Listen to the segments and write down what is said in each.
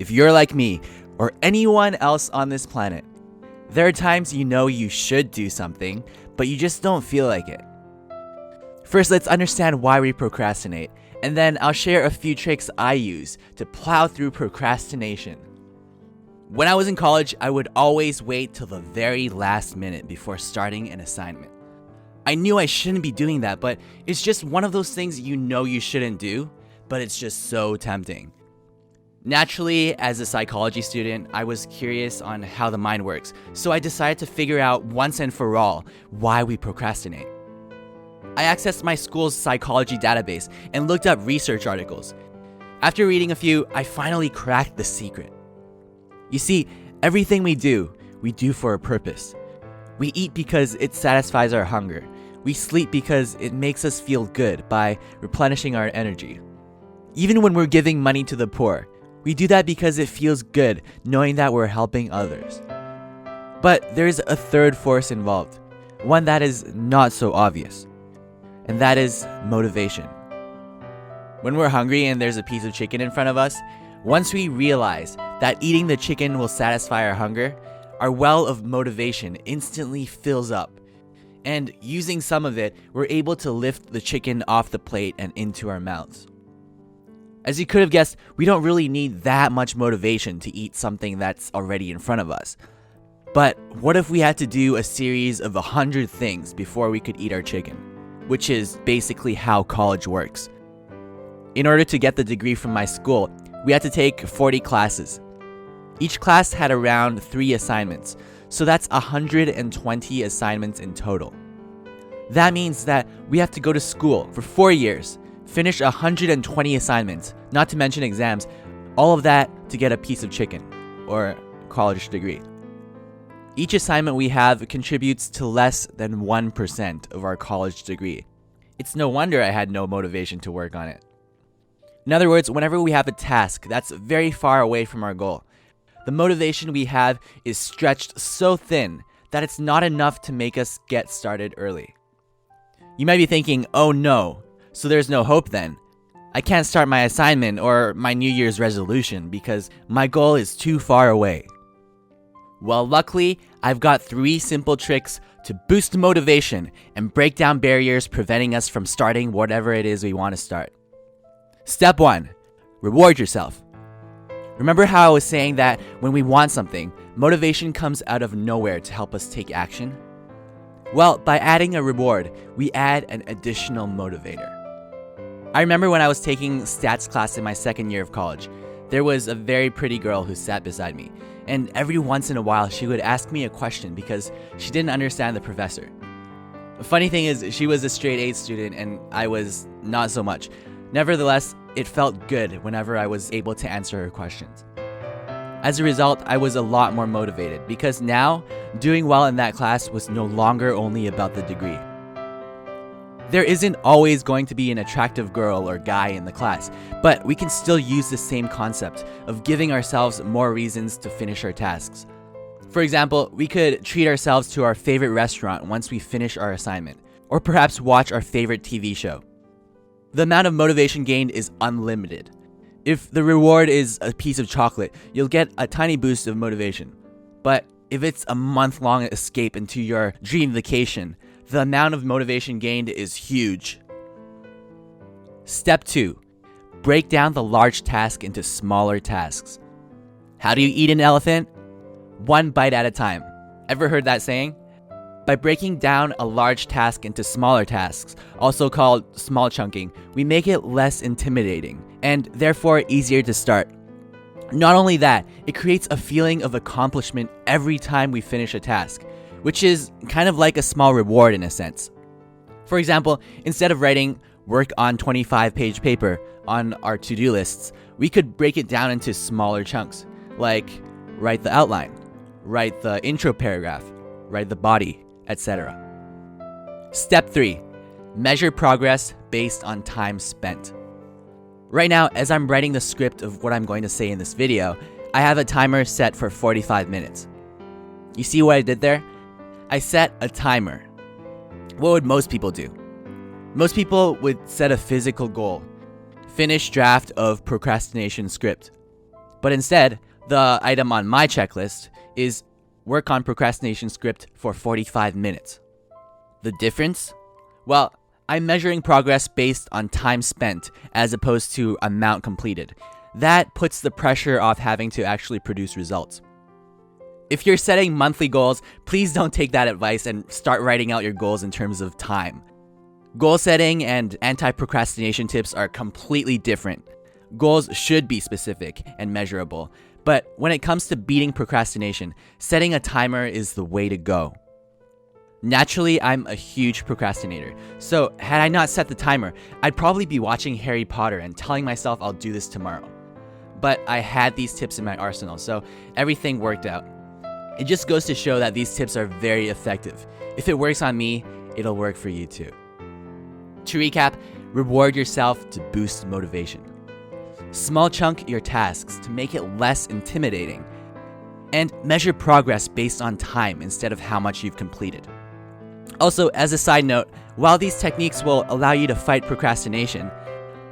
if you're like me or anyone else on this planet, there are times you know you should do something, but you just don't feel like it. First, let's understand why we procrastinate, and then I'll share a few tricks I use to plow through procrastination. When I was in college, I would always wait till the very last minute before starting an assignment. I knew I shouldn't be doing that, but it's just one of those things you know you shouldn't do, but it's just so tempting. Naturally, as a psychology student, I was curious on how the mind works, so I decided to figure out once and for all why we procrastinate. I accessed my school's psychology database and looked up research articles. After reading a few, I finally cracked the secret. You see, everything we do for a purpose. We eat because it satisfies our hunger. We sleep because it makes us feel good by replenishing our energy. Even when we're giving money to the poor, we do that because it feels good knowing that we're helping others. But there's a third force involved, one that is not so obvious, and that is motivation. When we're hungry and there's a piece of chicken in front of us, once we realize that eating the chicken will satisfy our hunger, our well of motivation instantly fills up. And using some of it, we're able to lift the chicken off the plate and into our mouths. As you could have guessed, we don't really need that much motivation to eat something that's already in front of us. But what if we had to do a series of 100 things before we could eat our chicken? Which is basically how college works. In order to get the degree from my school, we had to take 40 classes. Each class had around 3 assignments, so that's 120 assignments in total. That means that we have to go to school for 4 years, finish 120 assignments, not to mention exams, all of that to get a piece of chicken, or college degree. Each assignment we have contributes to less than 1% of our college degree. It's no wonder I had no motivation to work on it. In other words, whenever we have a task that's very far away from our goal, the motivation we have is stretched so thin that it's not enough to make us get started early. You might be thinking, oh no, so there's no hope then. I can't start my assignment or my New Year's resolution because my goal is too far away. Well, luckily, I've got 3 simple tricks to boost motivation and break down barriers preventing us from starting whatever it is we want to start. Step 1. Reward yourself. Remember how I was saying that when we want something, motivation comes out of nowhere to help us take action? Well, by adding a reward, we add an additional motivator. I remember when I was taking stats class in my second year of college, there was a very pretty girl who sat beside me, and every once in a while she would ask me a question because she didn't understand the professor. The funny thing is, she was a straight A student and I was not so much. Nevertheless, it felt good whenever I was able to answer her questions. As a result, I was a lot more motivated because now, doing well in that class was no longer only about the degree. There isn't always going to be an attractive girl or guy in the class, but we can still use the same concept of giving ourselves more reasons to finish our tasks. For example, we could treat ourselves to our favorite restaurant once we finish our assignment, or perhaps watch our favorite TV show. The amount of motivation gained is unlimited. If the reward is a piece of chocolate, you'll get a tiny boost of motivation. But if it's a month-long escape into your dream vacation, the amount of motivation gained is huge. Step 2. Break down the large task into smaller tasks. How do you eat an elephant? 1 bite at a time. Ever heard that saying? By breaking down a large task into smaller tasks, also called small chunking, we make it less intimidating and therefore easier to start. Not only that, it creates a feeling of accomplishment every time we finish a task, which is kind of like a small reward in a sense. For example, instead of writing work on 25-page paper on our to-do lists, we could break it down into smaller chunks, like write the outline, write the intro paragraph, write the body, etc. Step 3. Measure progress based on time spent. Right now, as I'm writing the script of what I'm going to say in this video, I have a timer set for 45 minutes. You see what I did there? I set a timer. What would most people do? Most people would set a physical goal. Finish draft of procrastination script. But instead, the item on my checklist is work on procrastination script for 45 minutes. The difference? Well, I'm measuring progress based on time spent as opposed to amount completed. That puts the pressure off having to actually produce results. If you're setting monthly goals, please don't take that advice and start writing out your goals in terms of time. Goal setting and anti-procrastination tips are completely different. Goals should be specific and measurable, but when it comes to beating procrastination, setting a timer is the way to go. Naturally, I'm a huge procrastinator, so had I not set the timer, I'd probably be watching Harry Potter and telling myself I'll do this tomorrow. But I had these tips in my arsenal, so everything worked out. It just goes to show that these tips are very effective. If it works on me, it'll work for you too. To recap, reward yourself to boost motivation. Small chunk your tasks to make it less intimidating. And measure progress based on time instead of how much you've completed. Also, as a side note, while these techniques will allow you to fight procrastination,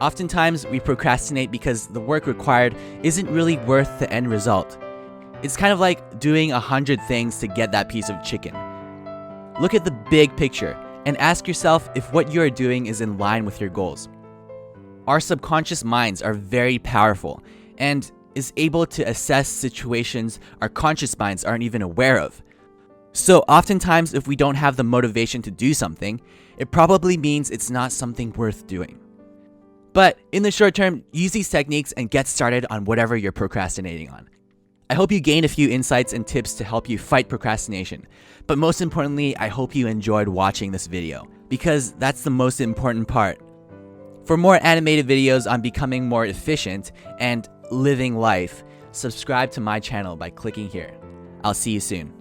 oftentimes we procrastinate because the work required isn't really worth the end result. It's kind of like doing 100 things to get that piece of chicken. Look at the big picture and ask yourself if what you are doing is in line with your goals. Our subconscious minds are very powerful and is able to assess situations our conscious minds aren't even aware of. So oftentimes, if we don't have the motivation to do something, it probably means it's not something worth doing. But in the short term, use these techniques and get started on whatever you're procrastinating on. I hope you gained a few insights and tips to help you fight procrastination. But most importantly, I hope you enjoyed watching this video, because that's the most important part. For more animated videos on becoming more efficient and living life, subscribe to my channel by clicking here. I'll see you soon.